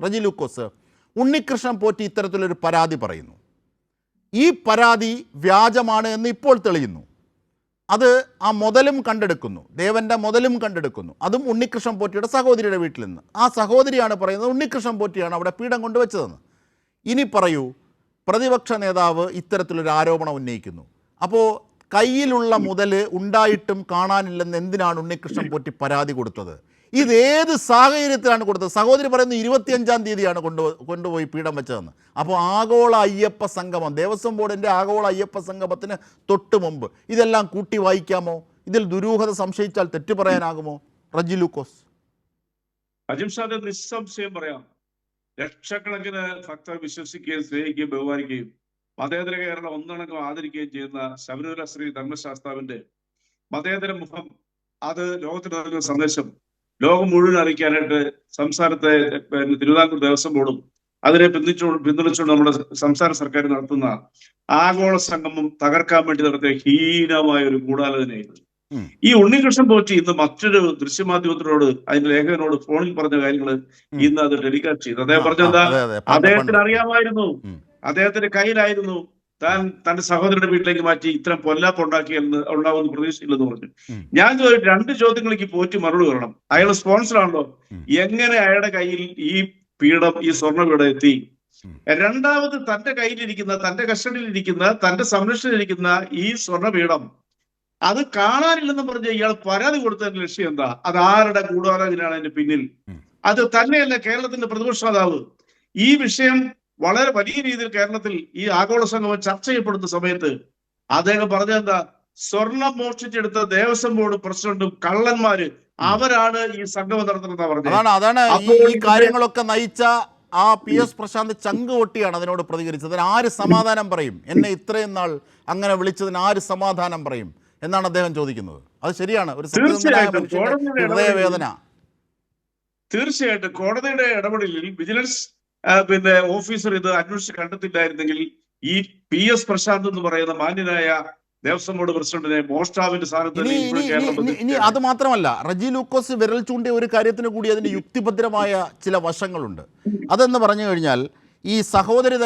റജി ലൂക്കോസ്, ഉണ്ണികൃഷ്ണൻ പോറ്റി ഇത്തരത്തിലൊരു പരാതി പറയുന്നു. ഈ പരാതി വ്യാജമാണ് എന്ന് ഇപ്പോൾ തെളിയുന്നു. അത് ആ മുതലും കണ്ടെടുക്കുന്നു, ദേവൻ്റെ മുതലും കണ്ടെടുക്കുന്നു. അതും ഉണ്ണികൃഷ്ണൻ പോറ്റിയുടെ സഹോദരിയുടെ വീട്ടിൽ നിന്ന്. ആ സഹോദരിയാണ് പറയുന്നത് ഉണ്ണികൃഷ്ണൻ പോറ്റിയാണ് അവിടെ പീഠം കൊണ്ടുവച്ചതെന്ന്. ഇനി പറയൂ, പ്രതിപക്ഷ നേതാവ് ഇത്തരത്തിലൊരു ആരോപണം ഉന്നയിക്കുന്നു. അപ്പോൾ കയ്യിലുള്ള മുതൽ ഉണ്ടായിട്ടും കാണാനില്ലെന്ന് എന്തിനാണ് ഉണ്ണികൃഷ്ണൻ പോറ്റി പരാതി കൊടുത്തത്? ഇതേത് സാഹചര്യത്തിലാണ് കൊടുത്തത്? സഹോദരി പറയുന്നത് 25-ാം തീയതിയാണ് കൊണ്ടുപോയി പീഠം വെച്ചതെന്ന്. അപ്പോൾ ആഗോള അയ്യപ്പ സംഗമം, ദേവസ്വം ബോർഡിൻ്റെ ആഗോള അയ്യപ്പ സംഗമത്തിന് തൊട്ട് മുമ്പ് ഇതെല്ലാം കൂട്ടി വായിക്കാമോ? ഇതിൽ ദുരൂഹത സംശയിച്ചാൽ തെറ്റു പറയാനാകുമോ? റജി ലൂക്കോസ്. അജിംഷാദ്, നിസ്സംശയം പറയാം, ലക്ഷക്കണക്കിന് ഭക്തർ വിശ്വസിക്കുകയും സ്നേഹിക്കുകയും ബഹുമാനിക്കുകയും മതേതര കേരളം ഒന്നടങ്കം ആദരിക്കുകയും ചെയ്യുന്ന ശബരിമല ശ്രീ ധർമ്മശാസ്താവിന്റെ മതേതര മുഖം, അത് ലോകത്തിന് നൽകുന്ന സന്ദേശം ലോകം മുഴുവൻ അറിയിക്കാനായിട്ട് സംസ്ഥാനത്തെ തിരുവിതാംകൂർ ദേവസ്വം ബോർഡും അതിനെ പിന്തുണച്ചുകൊണ്ട് നമ്മുടെ സംസ്ഥാന സർക്കാർ നടത്തുന്ന ആഗോള സംഗമം തകർക്കാൻ വേണ്ടി നടത്തിയ ഹീനമായ ഒരു ഗൂഢാലോചനയായിരുന്നു. ഈ ഉണ്ണികൃഷ്ണൻ പോറ്റി ഇന്ന് മറ്റൊരു ദൃശ്യമാധ്യമത്തിനോട് അതിന്റെ ലേഖകനോട് ഫോണിൽ പറഞ്ഞ കാര്യങ്ങൾ ഇന്ന് അത് ടെലികാസ്റ്റ് ചെയ്തു. അദ്ദേഹം പറഞ്ഞെന്താ, അദ്ദേഹത്തിന് അറിയാമായിരുന്നു, അദ്ദേഹത്തിന്റെ കയ്യിലായിരുന്നു, താൻ തന്റെ സഹോദരന്റെ വീട്ടിലേക്ക് മാറ്റി ഇത്തരം പൊല്ലാപ്പ് ഉണ്ടാവുമെന്ന് പ്രതീക്ഷയില്ലെന്ന് പറഞ്ഞു. ഞാൻ രണ്ട് ചോദ്യങ്ങൾക്ക് പോറ്റി മറുപടി പറയണം. അയാൾ സ്പോൺസർ ആണല്ലോ, എങ്ങനെ അയാളുടെ കയ്യിൽ ഈ പീഠം, ഈ സ്വർണ്ണപീഠം എത്തി? രണ്ടാമത്, തന്റെ കയ്യിലിരിക്കുന്ന, തന്റെ കസ്റ്റഡിയിലിരിക്കുന്ന, തന്റെ സംരക്ഷണയിലിരിക്കുന്ന ഈ സ്വർണ്ണപീഠം അത് കാണാനില്ലെന്ന് പറഞ്ഞ് ഇയാൾ പരാതി കൊടുത്തതിന്റെ ലക്ഷ്യം എന്താ? അത് ആരുടെ ഗൂഢാലോചനയാണ് അതിന്റെ പിന്നിൽ? അത് തന്നെയല്ല കേരളത്തിന്റെ പ്രതിപക്ഷ നേതാവ് ഈ വിഷയം വളരെ വലിയ രീതിയിൽ കേരളത്തിൽ ഈ ആഗോള സംഗമം ചർച്ച ചെയ്യപ്പെടുന്ന സമയത്ത് അദ്ദേഹം പറഞ്ഞെന്താ, സ്വർണം മോഷ്ടിച്ചെടുത്ത ദേവസ്വം ബോർഡ് പ്രസിഡന്റും കള്ളന്മാര് അവരാണ് ഈ സംഗമം നടത്തുന്നതെന്നാ പറഞ്ഞത്. അതാണ് ഈ കാര്യങ്ങളൊക്കെ നയിച്ച ആ PS പ്രശാന്ത് ചങ്ക് പൊട്ടിയാണ് അതിനോട് പ്രതികരിച്ചത്. അതിന് ആര് സമാധാനം പറയും? എന്നെ ഇത്രയും നാൾ അങ്ങനെ വിളിച്ചതിന് ആര് സമാധാനം പറയും എന്നാണ് അദ്ദേഹം ചോദിക്കുന്നത്. അത് ശരിയാണ്, ഒരു ഹൃദയവേദന. തീർച്ചയായിട്ടും കോടതിയുടെ ഇടപെടലിൽ വിജിലൻസ് ഓഫീസർ ഇത് അന്വേഷിച്ച് കണ്ടെത്തില്ലായിരുന്നെങ്കിൽ ഈ PS പ്രശാന്ത് എന്ന് പറയുന്ന മാന്യനായ ദേവസ്വം ബോർഡ് പ്രസിഡന്റിനെ മോഷ്ടാവിന്റെ സ്ഥാനത്ത്. ഇനി അത് മാത്രമല്ല, റജി ലൂക്കോസ് വിരൽ ചൂണ്ടിയ ഒരു കാര്യത്തിന് കൂടി അതിന് യുക്തിഭദ്രമായ ചില വശങ്ങളുണ്ട്. അതെന്ന് പറഞ്ഞു കഴിഞ്ഞാൽ, ഈ സഹോദരി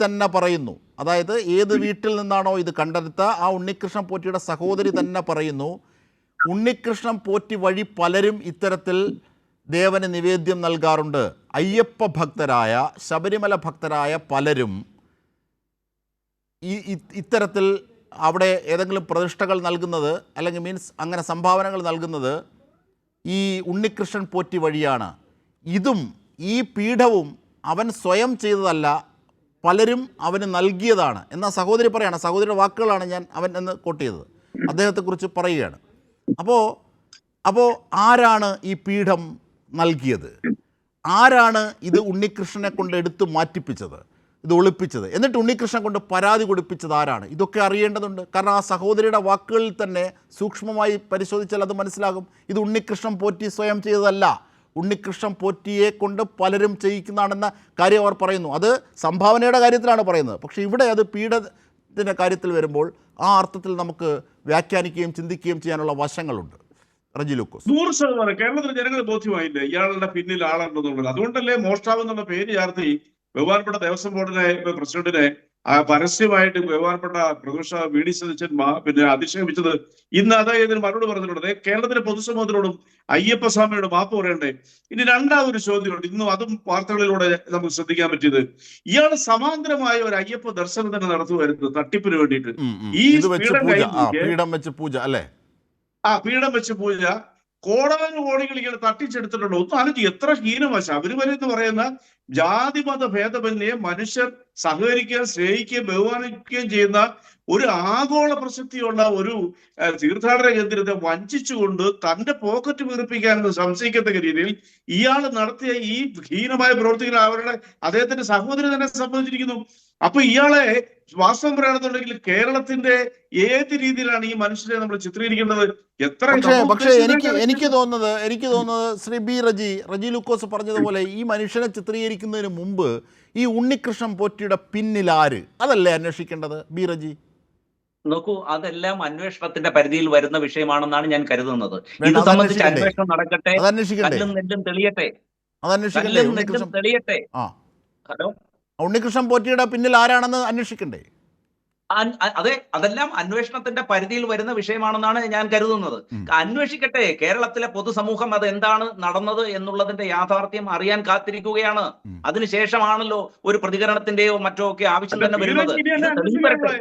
തന്നെ പറയുന്നു, അതായത് ഏത് വീട്ടിൽ നിന്നാണോ ഇത് കണ്ടെടുത്ത ആ ഉണ്ണികൃഷ്ണൻ പോറ്റിയുടെ സഹോദരി തന്നെ പറയുന്നു, ഉണ്ണികൃഷ്ണൻ പോറ്റി വഴി പലരും ഇത്തരത്തിൽ ദേവന് നിവേദ്യം നൽകാറുണ്ട്. അയ്യപ്പ ഭക്തരായ, ശബരിമല ഭക്തരായ പലരും ഇത്തരത്തിൽ അവിടെ ഏതെങ്കിലും പ്രതിഷ്ഠകൾ നൽകുന്നത്, അല്ലെങ്കിൽ അങ്ങനെ സംഭാവനകൾ നൽകുന്നത് ഈ ഉണ്ണികൃഷ്ണൻ പോറ്റി വഴിയാണ്. ഇതും ഈ പീഠവും അവൻ സ്വയം ചെയ്തതല്ല, പലരും അവന് നൽകിയതാണ് എന്ന സഹോദരി പറയാണ്. സഹോദരിയുടെ വാക്കുകളാണ് ഞാൻ അവൻ എന്ന് കോട്ട് ചെയ്തത്. അദ്ദേഹത്തെക്കുറിച്ച് പറയുകയാണ്. അപ്പോൾ ആരാണ് ഈ പീഠം നൽകിയത്? ആരാണ് ഇത് ഉണ്ണികൃഷ്ണനെ കൊണ്ട് എടുത്ത് മാറ്റിപ്പിച്ചത്, ഇത് ഒളിപ്പിച്ചത്? എന്നിട്ട് ഉണ്ണികൃഷ്ണൻ കൊണ്ട് പരാതി കൊടുപ്പിച്ചത് ആരാണ്? ഇതൊക്കെ അറിയേണ്ടതുണ്ട്. കാരണം ആ സഹോദരിയുടെ വാക്കുകളിൽ തന്നെ സൂക്ഷ്മമായി പരിശോധിച്ചാൽ അത് മനസ്സിലാകും. ഇത് ഉണ്ണികൃഷ്ണൻ പോറ്റി സ്വയം ചെയ്തതല്ല, ഉണ്ണികൃഷ്ണൻ പോറ്റിയെ കൊണ്ട് പലരും ചെയ്യിക്കുന്നതാണെന്ന കാര്യം അവർ പറയുന്നു. അത് സംഭാവനയുടെ കാര്യത്തിലാണ് പറയുന്നത്. പക്ഷേ ഇവിടെ അത് പീഠത്തിൻ്റെ കാര്യത്തിൽ വരുമ്പോൾ ആ അർത്ഥത്തിൽ നമുക്ക് വ്യാഖ്യാനിക്കുകയും ചിന്തിക്കുകയും ചെയ്യാനുള്ള വശങ്ങളുണ്ട്. റജി ലൂക്കോസ്. 100% കേരളത്തിലെ ജനങ്ങൾ ബോധ്യമായില്ലേ ഇയാളുടെ പിന്നിൽ ആളുണ്ടെന്നുള്ളത്? അതുകൊണ്ടല്ലേ മോഷ്ടാവ് എന്നുള്ള പേര് ചാർത്തി ബഹുമാനപ്പെട്ട ദേവസ്വം ബോർഡിനെ പ്രസിഡന്റിനെ പരസ്യമായിട്ട് ബഹുമാനപ്പെട്ട പ്രതിപക്ഷ VD സതീശൻ അധിക്ഷേപിച്ചത്. ഇന്ന് അദ്ദേഹത്തിന് മറുപടി പറഞ്ഞിട്ടുണ്ട്. കേരളത്തിലെ പൊതുസമൂഹത്തിനോടും അയ്യപ്പസ്വാമിയോട് മാപ്പ് പറയണ്ടേ? ഇനി രണ്ടാമതൊരു ചോദ്യമുണ്ട്, ഇന്നും അതും വാർത്തകളിലൂടെ നമുക്ക് ശ്രദ്ധിക്കാൻ പറ്റിയത്, ഇയാൾ സമാന്തരമായ ഒരു അയ്യപ്പ ദർശനം തന്നെ നടത്തുമായിരുന്നു തട്ടിപ്പിന് വേണ്ടിയിട്ട്. ഈ പീഠം വെച്ച് പൂജ അല്ലേ? പീഠം വെച്ച് പൂജ കോടാനുകോടികൾ ഇയാൾ തട്ടിച്ചെടുത്തിട്ടുണ്ടോ? ഒന്ന് ആലോചിച്ച്, എത്ര ഹീനമാ ശബരിമല എന്ന് പറയുന്ന ജാതിമത ഭേദമന്യേ മനുഷ്യർ സഹകരിക്കുകയും സ്നേഹിക്കുകയും ബഹുമാനിക്കുകയും ചെയ്യുന്ന ഒരു ആഗോള പ്രസക്തിയുള്ള ഒരു തീർത്ഥാടന കേന്ദ്രത്തെ വഞ്ചിച്ചുകൊണ്ട് തന്റെ പോക്കറ്റ് വീർപ്പിക്കാനെന്ന് സംശയിക്കത്തക്ക രീതിയിൽ ഇയാൾ നടത്തിയ ഈ ഹീനമായ പ്രവർത്തികൾ അദ്ദേഹത്തിന്റെ സഹോദരി തന്നെ സംബന്ധിച്ചിരിക്കുന്നു. അപ്പൊ ഇയാളെ വാസ്തവം പറയുകയാണെന്നുണ്ടെങ്കിൽ കേരളത്തിന്റെ ഏത് രീതിയിലാണ് ഈ മനുഷ്യരെ നമ്മൾ ചിത്രീകരിക്കേണ്ടത്? പക്ഷേ എനിക്ക് തോന്നുന്നത് ശ്രീ റജി ലൂക്കോസ് പറഞ്ഞതുപോലെ ഈ മനുഷ്യനെ ചിത്രീകരിക്കുന്നതിന് മുമ്പ് ഈ ഉണ്ണികൃഷ്ണൻ പോറ്റിയുടെ പിന്നിൽ ആര്, അതല്ലേ അന്വേഷിക്കേണ്ടത്? റജി, നോക്കൂ, അതെല്ലാം അന്വേഷണത്തിന്റെ പരിധിയിൽ വരുന്ന വിഷയമാണെന്നാണ് ഞാൻ കരുതുന്നത്. ഇത് സംബന്ധിച്ച് അന്വേഷണം നടക്കട്ടെ, കല്ലും നെല്ലും തെളിയട്ടെ. അത് അന്വേഷിക്കണ്ടേ? കല്ലും നെല്ലും ഉണ്ണികൃഷ്ണൻ തെളിയട്ടെ. ആ ഹലോ, ഉണ്ണികൃഷ്ണൻ പോറ്റിയുടെ പിന്നിൽ ആരാണെന്ന് അന്വേഷിക്കണ്ടേ? അതെ, അതെല്ലാം അന്വേഷണത്തിന്റെ പരിധിയിൽ വരുന്ന വിഷയമാണെന്നാണ് ഞാൻ കരുതുന്നത്. അന്വേഷിക്കട്ടെ. കേരളത്തിലെ പൊതുസമൂഹം അത് എന്താണ് നടന്നത് എന്നുള്ളതിന്റെ യാഥാർത്ഥ്യം അറിയാൻ കാത്തിരിക്കുകയാണ്. അതിനുശേഷമാണല്ലോ ഒരു പ്രതികരണത്തിന്റെയോ മറ്റോ ഒക്കെ ആവശ്യം തന്നെ വരുന്നത്. ഇത് തെളിഞ്ഞു വരട്ടെ.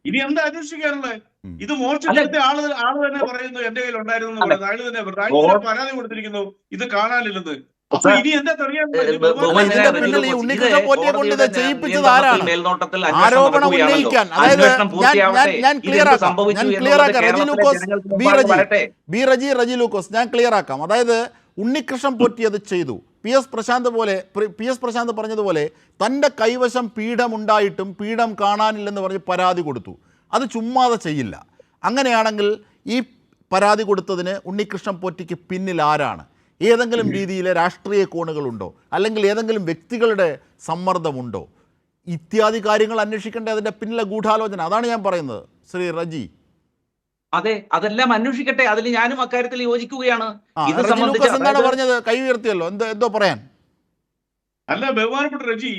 ഇനി എന്താ അന്വേഷിക്കാനുള്ളത്? ഇത് അല്ല, മോഷ്ടിച്ചെടുത്ത ആള് തന്നെ പറയുന്നു എന്റെ കയ്യിൽ ഉണ്ടായിരുന്നു എന്ന് അല്ല, പറയുന്നത്. അയാൾ തന്നെ പറയുന്നത്. അയാൾ തന്നെ പരാതി കൊടുത്തിരിക്കുന്നു ഇത് കാണാനില്ലെന്ന്. അപ്പൊ ഇനി എന്താ തെളിയാനുള്ളത്? ഇതിന്റെ പിന്നിൽ ഈ ഉണ്ണികൃഷ്ണൻ പോറ്റിയെ കൊണ്ട് ഇത് ചെയ്യിപ്പിച്ചത് ആരാണ്? മേൽനോട്ടത്തിൽ ആരോപണം ഉന്നയിക്കാൻ, അതായത് ഞാൻ ക്ലിയർ ആക്കാം. റജി ലൂക്കോസ്, ഞാൻ ക്ലിയർ ആക്കാം. അതായത് ഉണ്ണികൃഷ്ണൻ പോറ്റി അത് ചെയ്തു. പി എസ് പ്രശാന്ത് പറഞ്ഞതുപോലെ തൻ്റെ കൈവശം പീഠമുണ്ടായിട്ടും പീഠം കാണാനില്ലെന്ന് പറഞ്ഞ് പരാതി കൊടുത്തു. അത് ചുമ്മാതെ ചെയ്യില്ല. അങ്ങനെയാണെങ്കിൽ ഈ പരാതി കൊടുത്തതിന് ഉണ്ണികൃഷ്ണൻ പോറ്റിക്ക് പിന്നിൽ ആരാണ്? ഏതെങ്കിലും രീതിയിലെ രാഷ്ട്രീയ കോണുകളുണ്ടോ, അല്ലെങ്കിൽ ഏതെങ്കിലും വ്യക്തികളുടെ സമ്മർദ്ദമുണ്ടോ? ഇത്യാദി കാര്യങ്ങൾ അന്വേഷിക്കേണ്ടത് അതിൻ്റെ പിന്നിലെ ഗൂഢാലോചന. അതാണ് ഞാൻ പറയുന്നത് ശ്രീ റജി. അതെ, അതെല്ലാം അന്വേഷിക്കട്ടെ. അതിൽ ഞാനും അക്കാര്യത്തിൽ യോജിക്കുകയാണ്. ഇത് റജി ലൂക്കോസ് എന്താണ് പറഞ്ഞത്? കൈ ഉയർത്തിയല്ലോ, എന്തോ പറയാൻ? അല്ല, ബഹുമാനപ്പെട്ട റജി,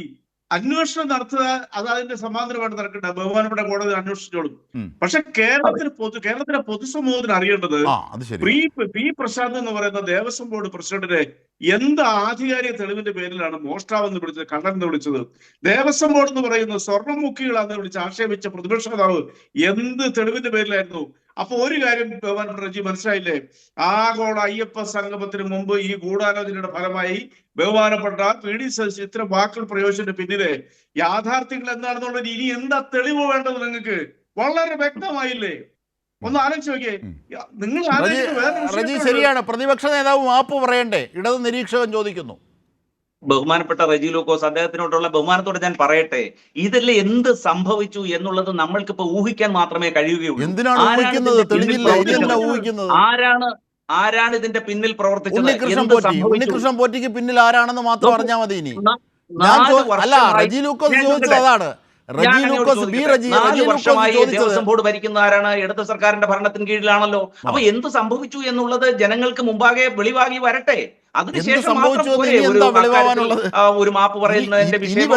അന്വേഷണം നടത്തുക അത് അതിന്റെ സമാന്തരമായിട്ട് നടക്കട്ടെ. ബഹുമാനപ്പെട്ട കോടതി അന്വേഷിച്ചോളും. പക്ഷെ കേരളത്തിലെ പൊതുസമൂഹത്തിന് അറിയേണ്ടത് പി പ്രശാന്ത് എന്ന് പറയുന്ന ദേവസ്വം ബോർഡ് പ്രസിഡന്റിനെ എന്ത് ആധികാരിക തെളിവിന്റെ പേരിലാണ് മോഷ്ടാവെന്ന് വിളിച്ചത്, കള്ളനെന്ന് വിളിച്ചത്? ദേവസ്വം ബോർഡ് എന്ന് പറയുന്നത് സ്വർണ്ണമുക്കികളാന്ന് വിളിച്ച് ആക്ഷേപിച്ച പ്രതിപക്ഷ നേതാവ് എന്ത് തെളിവിന്റെ പേരിലായിരുന്നു? അപ്പൊ ഒരു കാര്യം ബഹുമാനപ്പെട്ട റജി മനസ്സിലായില്ലേ? ആഗോള അയ്യപ്പ സംഗമത്തിന് മുമ്പ് ഈ ഗൂഢാലോചനയുടെ ഫലമായി ബഹുമാനപ്പെട്ട PD സതീശൻ ഇത്തരം വാക്കുകൾ പ്രയോഗിച്ചതിന്റെ പിന്നിലെ യാഥാർത്ഥ്യങ്ങൾ എന്താണെന്നുള്ളത് ഇനി എന്താ തെളിവ് വേണ്ടത്? നിങ്ങൾക്ക് വളരെ വ്യക്തമായില്ലേ? ഒന്ന് ആലോചിച്ച് നോക്കിയേ. നിങ്ങൾ റജി, ശരിയാണ്, പ്രതിപക്ഷ നേതാവ് മാപ്പ് പറയണ്ടേ? ഇടത് നിരീക്ഷകൻ ചോദിക്കുന്നു. ബഹുമാനപ്പെട്ട റജി ലൂക്കോസ്, അദ്ദേഹത്തിനോടുള്ള ബഹുമാനത്തോടെ ഞാൻ പറയട്ടെ, ഇതിൽ എന്ത് സംഭവിച്ചു എന്നുള്ളത് നമ്മൾക്കിപ്പോ ഊഹിക്കാൻ മാത്രമേ കഴിയുകയുള്ളൂ. ആരാണ് ഇതിന്റെ പിന്നിൽ പ്രവർത്തിച്ചത്? ഉണ്ണികൃഷ്ണൻ പോറ്റിക്ക് പിന്നിൽ ആരാണെന്ന് മാത്രം അറിഞ്ഞാൽ മതി. ഇനി അല്ല, റജി ലൂക്കോസ് ചോദിച്ചത് അതാണ്. ദേവസ്വം ബോർഡ് ഭരിക്കുന്ന ആരാണ്? ഇടത് സർക്കാരിന്റെ ഭരണത്തിന് കീഴിലാണല്ലോ. അപ്പൊ എന്ത് സംഭവിച്ചു എന്നുള്ളത് ജനങ്ങൾക്ക് മുമ്പാകെ വെളിവാകി വരട്ടെ. അതിനുശേഷം ഒരു മാപ്പ് പറയുന്നതിന്റെ വിഷയം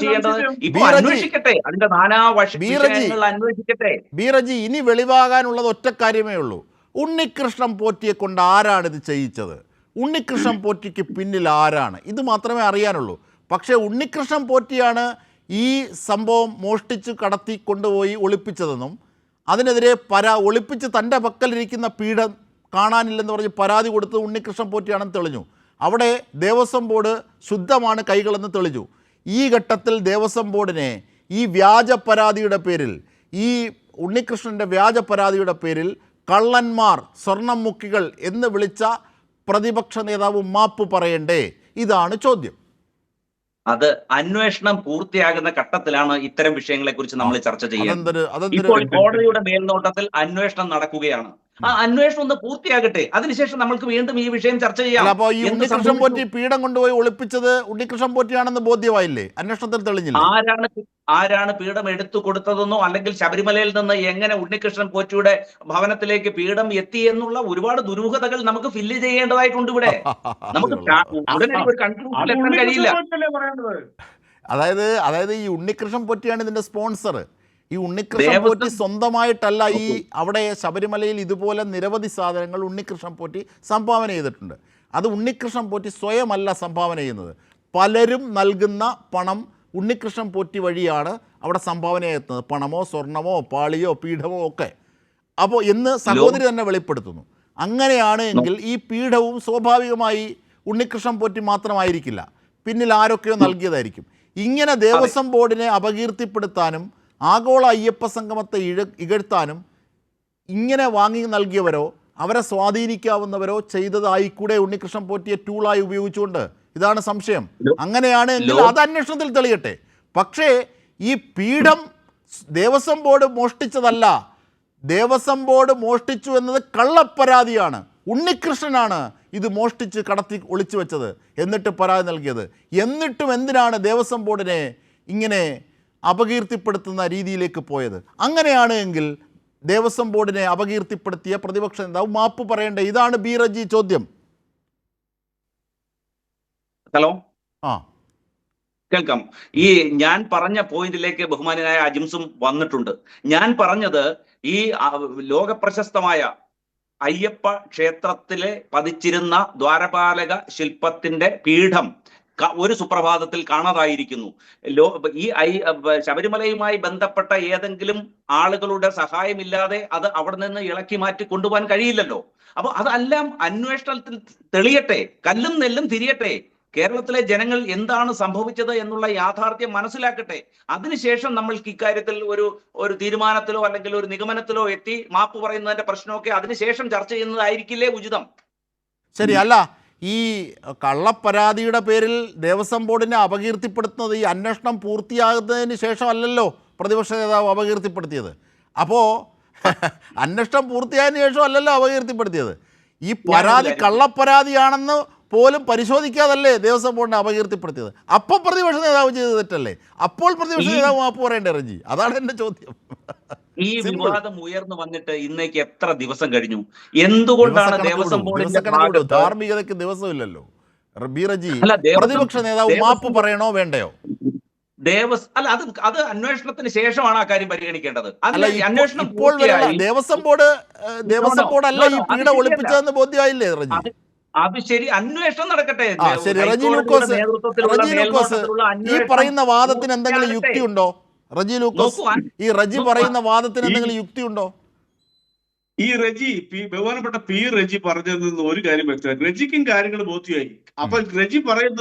ചെയ്യേണ്ടത് ഇപ്പൊ അന്വേഷിക്കട്ടെ. അതിന്റെ നാനാവശങ്ങൾ അന്വേഷിക്കട്ടെ. ബീറജി, ഇനി വെളിവാകാനുള്ളത് ഒറ്റ കാര്യമേ ഉള്ളൂ. ഉണ്ണികൃഷ്ണൻ പോറ്റിയെ കൊണ്ട് ആരാണ് ഇത് ചെയ്യിച്ചത്? ഉണ്ണികൃഷ്ണൻ പോറ്റിക്ക് പിന്നിൽ ആരാണ്? ഇത് മാത്രമേ അറിയാനുള്ളൂ. പക്ഷേ ഉണ്ണികൃഷ്ണൻ പോറ്റിയാണ് ഈ സംഭവം മോഷ്ടിച്ച് കടത്തി കൊണ്ടുപോയി ഒളിപ്പിച്ചതെന്നും അതിനെതിരെ ഒളിപ്പിച്ച് തൻ്റെ പക്കലിരിക്കുന്ന പീഠം കാണാനില്ലെന്ന് പറഞ്ഞ് പരാതി കൊടുത്തത് ഉണ്ണികൃഷ്ണൻ പോറ്റിയാണെന്ന് തെളിഞ്ഞു. അവിടെ ദേവസ്വം ബോർഡ് ശുദ്ധമാണ് കൈകളെന്ന് തെളിഞ്ഞു. ഈ ഘട്ടത്തിൽ ദേവസ്വം ബോർഡിനെ ഈ വ്യാജ പരാതിയുടെ പേരിൽ, ഈ ഉണ്ണികൃഷ്ണൻ്റെ വ്യാജ പരാതിയുടെ പേരിൽ കള്ളന്മാർ, സ്വർണം മുക്കികൾ എന്ന് വിളിച്ച പ്രതിപക്ഷ നേതാവ് മാപ്പ് പറയണ്ടേ? ഇതാണ് ചോദ്യം. അത് അന്വേഷണം പൂർത്തിയാകുന്ന ഘട്ടത്തിലാണ് ഇത്തരം വിഷയങ്ങളെ കുറിച്ച് നമ്മൾ ചർച്ച ചെയ്യുന്നത്. ഇപ്പോൾ കോടതിയുടെ മേൽനോട്ടത്തിൽ അന്വേഷണം നടക്കുകയാണ്. ആ അന്വേഷണം ഒന്ന് പൂർത്തിയാകട്ടെ. അതിനുശേഷം നമ്മൾക്ക് വീണ്ടും ഈ വിഷയം ചർച്ച ചെയ്യാം. അപ്പോൾ ഈ ഉണ്ണികൃഷ്ണൻ പോറ്റി പീഠം കൊണ്ടുപോയി ഒളിപ്പിച്ചത് ഉണ്ണികൃഷ്ണൻ പോറ്റിയാണെന്ന് ബോധ്യമായില്ലേ? അന്വേഷണത്തിൽ തെളിഞ്ഞില്ല. ആരാണ് പീഠം എടുത്തു കൊടുത്തതെന്നോ അല്ലെങ്കിൽ ശബരിമലയിൽ നിന്ന് എങ്ങനെ ഉണ്ണികൃഷ്ണൻ പോറ്റിയുടെ ഭവനത്തിലേക്ക് പീഠം എത്തി എന്നുള്ള ഒരുപാട് ദുരൂഹതകൾ നമുക്ക് ഫില്ല് ചെയ്യേണ്ടതായിട്ടുണ്ട്. ഇവിടെ നമുക്ക് ഉടനെ ഒരു കൺക്ലൂഷനിൽ എത്താൻ കഴിയില്ല. അതായത് ഈ ഉണ്ണികൃഷ്ണൻ പോറ്റിയാണ് ഇതിന്റെ സ്പോൺസർ. ഈ ഉണ്ണികൃഷ്ണൻ പോറ്റി സ്വന്തമായിട്ടല്ല ഈ അവിടെ ശബരിമലയിൽ ഇതുപോലെ നിരവധി സാധനങ്ങൾ ഉണ്ണികൃഷ്ണൻ പോറ്റി സംഭാവന ചെയ്തിട്ടുണ്ട്. അത് ഉണ്ണികൃഷ്ണൻ പോറ്റി സ്വയമല്ല സംഭാവന ചെയ്യുന്നത്. പലരും നൽകുന്ന പണം ഉണ്ണികൃഷ്ണൻ പോറ്റി വഴിയാണ് അവിടെ സംഭാവന എത്തുന്നത്. പണമോ സ്വർണമോ പാളിയോ പീഠമോ ഒക്കെ. അപ്പോൾ എന്ന് സഹോദരി തന്നെ വെളിപ്പെടുത്തുന്നു. അങ്ങനെയാണ് എങ്കിൽ ഈ പീഠവും സ്വാഭാവികമായി ഉണ്ണികൃഷ്ണൻ പോറ്റി മാത്രമായിരിക്കില്ല, പിന്നിൽ ആരൊക്കെയോ നൽകിയതായിരിക്കും. ഇങ്ങനെ ദേവസ്വം ബോർഡിനെ അപകീർത്തിപ്പെടുത്താനും ആഗോള അയ്യപ്പ സംഗമത്തെ ഇകഴ്ത്താനും ഇങ്ങനെ വാങ്ങി നൽകിയവരോ അവരെ സ്വാധീനിക്കാവുന്നവരോ ചെയ്തതായിക്കൂടെ ഉണ്ണികൃഷ്ണൻ പോറ്റിയെ ടൂളായി ഉപയോഗിച്ചുകൊണ്ട്? ഇതാണ് സംശയം. അങ്ങനെയാണ് എങ്കിൽ അത് അന്വേഷണത്തിൽ തെളിയട്ടെ. പക്ഷേ ഈ പീഠം ദേവസ്വം ബോർഡ് മോഷ്ടിച്ചതല്ല. ദേവസ്വം ബോർഡ് മോഷ്ടിച്ചു എന്നത് കള്ളപ്പരാതിയാണ്. ഉണ്ണികൃഷ്ണനാണ് ഇത് മോഷ്ടിച്ച് കടത്തി ഒളിച്ചു വെച്ചത്, എന്നിട്ട് പരാതി നൽകിയത്. എന്നിട്ടും എന്തിനാണ് ദേവസ്വം ബോർഡിനെ ഇങ്ങനെ അപകീർത്തിപ്പെടുത്തുന്ന രീതിയിലേക്ക് പോയത്? അങ്ങനെയാണ് എങ്കിൽ ദേവസ്വം ബോർഡിനെ അപകീർത്തിപ്പെടുത്തിയ പ്രതിപക്ഷ നേതാവ് മാപ്പ് പറയണ്ടേ? ഇതാണ് ബി റജി ചോദ്യം. ഹലോ, ആ, കേൾക്കാം. ഈ ഞാൻ പറഞ്ഞ പോയിന്റിലേക്ക് ബഹുമാനായ അജിംസും വന്നിട്ടുണ്ട്. ഞാൻ പറഞ്ഞത് ഈ ലോകപ്രശസ്തമായ അയ്യപ്പ ക്ഷേത്രത്തിലെ പതിച്ചിരുന്ന ദ്വാരപാലക ശില്പത്തിന്റെ പീഠം ഒരു സുപ്രഭാതത്തിൽ കാണാതായിരിക്കുന്നു. ശബരിമലയുമായി ബന്ധപ്പെട്ട ഏതെങ്കിലും ആളുകളുടെ സഹായമില്ലാതെ അത് അവിടെ നിന്ന് ഇളക്കി മാറ്റി കൊണ്ടുപോകാൻ കഴിയില്ലല്ലോ. അപ്പൊ അതെല്ലാം അന്വേഷണത്തിൽ തെളിയട്ടെ, കല്ലും നെല്ലും തിരിയട്ടെ. കേരളത്തിലെ ജനങ്ങൾ എന്താണ് സംഭവിച്ചത് എന്നുള്ള യാഥാർത്ഥ്യം മനസ്സിലാക്കട്ടെ. അതിനുശേഷം നമ്മൾക്ക് ഇക്കാര്യത്തിൽ ഒരു തീരുമാനത്തിലോ അല്ലെങ്കിൽ ഒരു നിഗമനത്തിലോ എത്തി മാപ്പ് പറയുന്നതിന്റെ പ്രശ്നമൊക്കെ അതിനുശേഷം ചർച്ച ചെയ്യുന്നതായിരിക്കില്ലേ ഉചിതം? ശരി. അല്ല, ഈ കള്ളപ്പരാതിയുടെ പേരിൽ ദേവസ്വം ബോർഡിനെ അപകീർത്തിപ്പെടുത്തുന്നത് ഈ അന്വേഷണം പൂർത്തിയാകുന്നതിന് ശേഷമല്ലല്ലോ പ്രതിപക്ഷ നേതാവ് അപകീർത്തിപ്പെടുത്തിയത്. അപ്പോൾ അന്വേഷണം പൂർത്തിയായതിനു ശേഷം അല്ലല്ലോ അപകീർത്തിപ്പെടുത്തിയത്. ഈ പരാതി കള്ളപ്പരാതിയാണെന്ന് പോലും പരിശോധിക്കാതല്ലേ ദേവസ്വം ബോർഡിനെ അപകീർത്തിപ്പെടുത്തിയത്. അപ്പോൾ പ്രതിപക്ഷ നേതാവ് ചെയ്ത് തെറ്റല്ലേ? അപ്പോൾ പ്രതിപക്ഷ നേതാവ് മാപ്പ് പറയണ്ടേ റജി? അതാണ് എൻ്റെ ചോദ്യം. ഈ വിവാദം ഉയർന്നു വന്നിട്ട് ഇന്നേക്ക് എത്ര ദിവസം കഴിഞ്ഞു? എന്തുകൊണ്ടാണ് ദേവസ്വം ബോർഡിന്റെ ധാർമ്മികതയ്ക്ക് ദിവസമില്ലല്ലോ ബി റജി? അല്ല, പ്രതിപക്ഷ നേതാവ് മാപ്പ് പറയണോ വേണ്ടയോ? അല്ല, അത് അന്വേഷണത്തിന് ശേഷമാണ് ആ കാര്യം പരിഗണിക്കേണ്ടത്. അല്ല, ഇപ്പോൾ ദേവസ്വം ബോർഡ് അല്ല ഈ പീഡ ഒളിപ്പിച്ചതെന്ന് ബോധ്യമായില്ലേ റജി? അത് ശരി, അന്വേഷണം നടക്കട്ടെ. ശരി, റജി ലൂക്കോസ്, ഈ പറയുന്ന വാദത്തിന് എന്തെങ്കിലും യുക്തിയുണ്ടോ? റജി ലൂക്കോസ്, ഈ റജി പറയുന്ന വാദത്തിന് എന്തെങ്കിലും യുക്തിയുണ്ടോ? ഈ ബഹുമാനപ്പെട്ട പി റജി പറഞ്ഞതിൽ നിന്ന് ഒരു കാര്യം വ്യക്തമായി. റജിക്കും കാര്യങ്ങൾ ബോധ്യമായി. അപ്പൊ റജി പറയുന്ന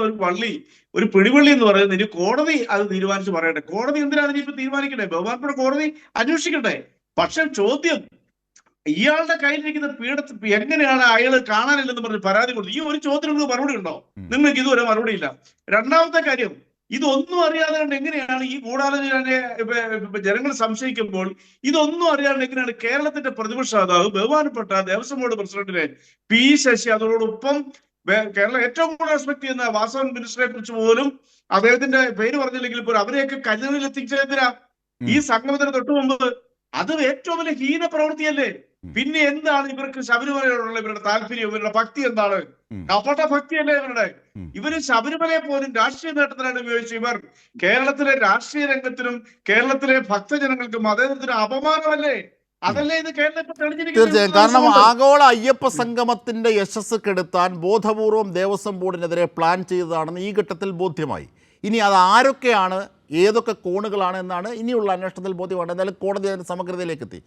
ഒരു പിടിവള്ളി എന്ന് പറയുന്നത് ഇനി കോടതി അത് തീരുമാനിച്ച് പറയട്ടെ. കോടതി എന്തിനാണ് ഇനിയിപ്പോ തീരുമാനിക്കട്ടെ? ബഹുമാനപ്പെട്ട കോടതി അന്വേഷിക്കട്ടെ. പക്ഷെ ചോദ്യം, ഇയാളുടെ കയ്യിലിരിക്കുന്ന പീഠത്തിൽ എങ്ങനെയാണ് അയാൾ കാണാനില്ലെന്ന് പറഞ്ഞ് പരാതി കൊടുത്തു? ഈ ഒരു ചോദ്യത്തിന് മറുപടി ഉണ്ടോ? നിങ്ങൾക്ക് ഇതുവരെ മറുപടി ഇല്ല. രണ്ടാമത്തെ കാര്യം, ഇതൊന്നും അറിയാതെ കൊണ്ട് എങ്ങനെയാണ് ഈ ഗൂഢാലോചന ജനങ്ങൾ സംശയിക്കുമ്പോൾ ഇതൊന്നും അറിയാതെ എങ്ങനെയാണ് കേരളത്തിന്റെ പ്രതിപക്ഷ നേതാവ് ബഹുമാനപ്പെട്ട ദേവസ്വം ബോർഡ് പ്രസിഡന്റിനെ പി ശശി, അതോടൊപ്പം കേരളം ഏറ്റവും കൂടുതൽ റെസ്പെക്ട് ചെയ്യുന്ന വാസവൻ മിനിസ്റ്ററെ കുറിച്ച് പോലും അദ്ദേഹത്തിന്റെ പേര് പറഞ്ഞില്ലെങ്കിൽ പോലും അവരെയൊക്കെ കരുതലിൽ എത്തിച്ചതിനാ ഈ സംഗമത്തിന് തൊട്ടു മുമ്പ്? അത് ഏറ്റവും വലിയ ഹീന പ്രവൃത്തിയല്ലേ? പിന്നെ എന്താണ് ഇവർക്ക് ശബരിമലയോടുള്ള ഇവരുടെ താല്പര്യം, ഇവരുടെ ഭക്തി എന്താണ്? കപട ഭക്തിയല്ലേ ഇവര് ശബരിമലയെ പോലും രാഷ്ട്രീയ നേട്ടത്തിനാണ് ഉപയോഗിച്ച് ഇവർ കേരളത്തിലെ രാഷ്ട്രീയ രംഗത്തിനും കേരളത്തിലെ ഭക്തജനങ്ങൾക്കും മതേതരത്തിനും അപമാനമല്ലേ? അതല്ലേ ഇത് കേരളത്തിൽ തെളിഞ്ഞിരിക്കുന്നത്? തീർച്ചയായും. കാരണം ആഗോള അയ്യപ്പ സംഗമത്തിന്റെ യശസ് കെടുത്താൻ ബോധപൂർവം ദേവസ്വം ബോർഡിനെതിരെ പ്ലാൻ ചെയ്തതാണെന്ന് ഈ ഘട്ടത്തിൽ ബോധ്യമായി. ഇനി അത് ആരൊക്കെയാണ്, ഏതൊക്കെ കോണുകളാണ് എന്നാണ് ഇനിയുള്ള അന്വേഷണത്തിൽ ബോധ്യമാണ്. എന്തായാലും കോടതി അതിൻ്റെ സമഗ്രതയിലേക്ക് എത്തി.